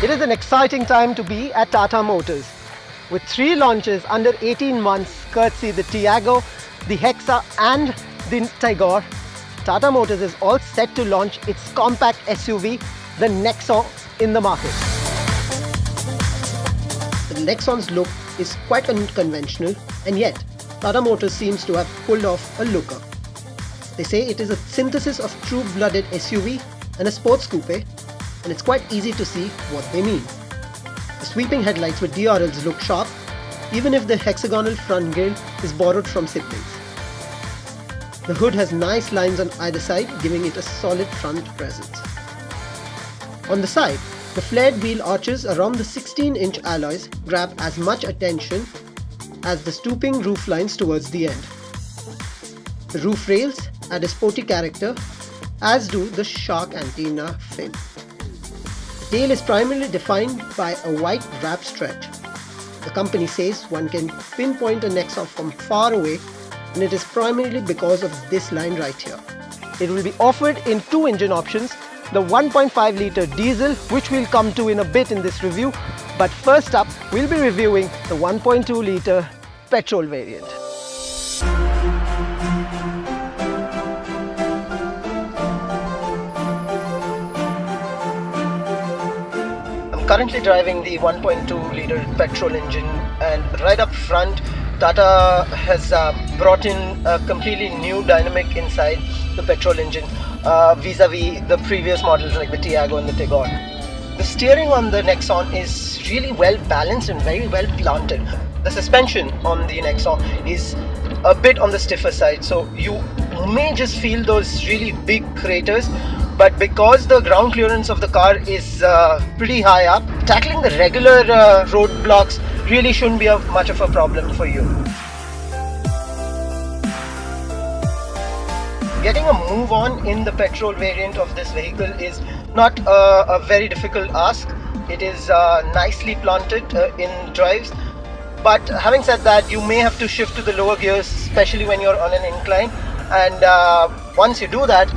It is an exciting time to be at Tata Motors. With 3 launches under 18 months, courtesy the Tiago, the Hexa and the Tigor, Tata Motors is all set to launch its compact SUV, the Nexon, in the market. The Nexon's look is quite unconventional, and yet Tata Motors seems to have pulled off a looker. They say it is a synthesis of true-blooded SUV and a sports coupe, and it's quite easy to see what they mean. The sweeping headlights with DRLs look sharp, even if the hexagonal front grille is borrowed from siblings. The hood has nice lines on either side, giving it a solid front presence. On the side, the flared wheel arches around the 16-inch alloys grab as much attention as the stooping roof lines towards the end. The roof rails add a sporty character, as do the shark antenna fin. The tail is primarily defined by a white wrap stretch. The company says one can pinpoint a Nexon from far away, and it is primarily because of this line right here. It will be offered in 2 engine options, the 1.5 litre diesel, which we'll come to in a bit in this review, but first up we'll be reviewing the 1.2 litre petrol variant. Currently driving the 1.2 litre petrol engine, and right up front Tata has brought in a completely new dynamic inside the petrol engine vis-a-vis the previous models like the Tiago and the Tigor. The steering on the Nexon is really well balanced and very well planted. The suspension on the Nexon is a bit on the stiffer side, so you may just feel those really big craters. But because the ground clearance of the car is pretty high up, tackling the regular roadblocks really shouldn't be much of a problem for you. Getting a move on in the petrol variant of this vehicle is not a very difficult ask. It is nicely planted in drives. But having said that, you may have to shift to the lower gears, especially when you're on an incline. And once you do that,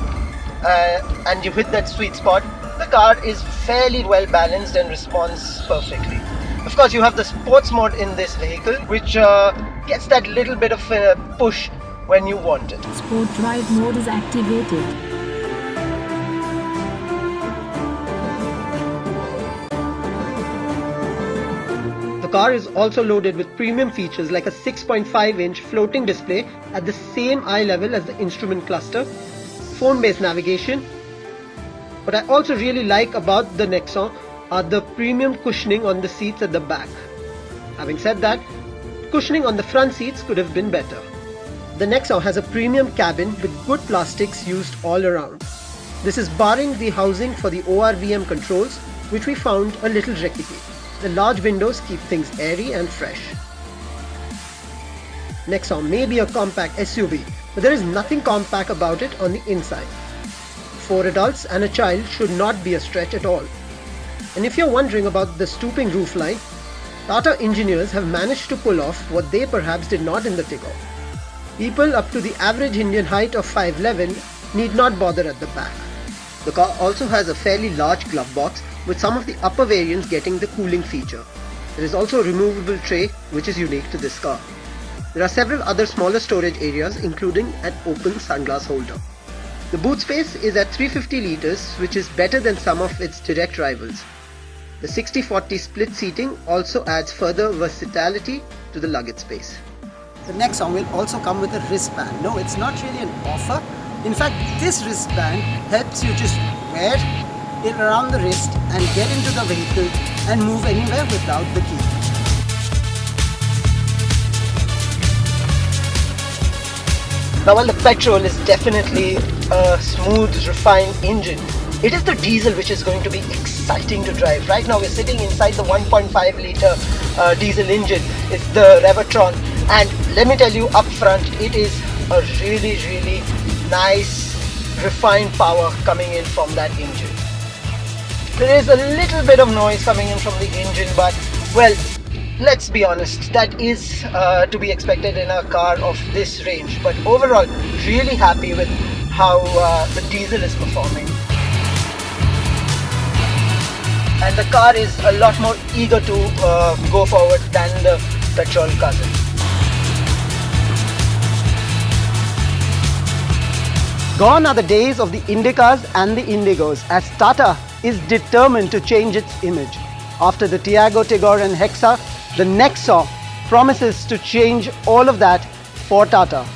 and you hit that sweet spot, the car is fairly well balanced and responds perfectly. Of course, you have the sports mode in this vehicle, which gets that little bit of a push when you want it. Sport drive mode is activated. The car is also loaded with premium features like a 6.5-inch floating display at the same eye level as the instrument cluster, phone-based navigation. What I also really like about the Nexon are the premium cushioning on the seats at the back. Having said that, cushioning on the front seats could have been better. The Nexon has a premium cabin with good plastics used all around. This is barring the housing for the ORVM controls, which we found a little rickety. The large windows keep things airy and fresh. Nexon may be a compact SUV, but there is nothing compact about it on the inside. 4 adults and a child should not be a stretch at all. And if you're wondering about the stooping roofline, Tata engineers have managed to pull off what they perhaps did not in the Tigor. People up to the average Indian height of 5'11" need not bother at the back. The car also has a fairly large glove box, with some of the upper variants getting the cooling feature. There is also a removable tray, which is unique to this car. There are several other smaller storage areas, including an open sunglass holder. The boot space is at 350 litres, which is better than some of its direct rivals. The 60-40 split seating also adds further versatility to the luggage space. The Nexon will also come with a wristband. No, it's not really an offer. In fact, this wristband helps you just wear it around the wrist and get into the vehicle and move anywhere without the key. Now, while the petrol is definitely a smooth, refined engine, it is the diesel which is going to be exciting to drive. Right now we're sitting inside the 1.5 litre diesel engine. It's the Revatron, and let me tell you up front, it is a really, really nice, refined power coming in from that engine. There is a little bit of noise coming in from the engine, but well, let's be honest, that is to be expected in a car of this range. But overall, really happy with how the diesel is performing. and the car is a lot more eager to go forward than the petrol cousin. Gone are the days of the Indicas and the Indigos, as Tata is determined to change its image. After the Tiago, Tigor and Hexa, the Nexon promises to change all of that for Tata.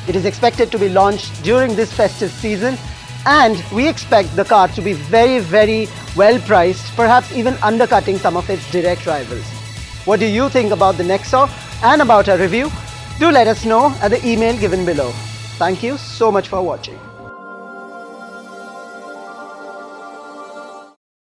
It is expected to be launched during this festive season, and we expect the car to be very, very well priced, perhaps even undercutting some of its direct rivals. What do you think about the Nexon and about our review? Do let us know at the email given below. Thank you so much for watching.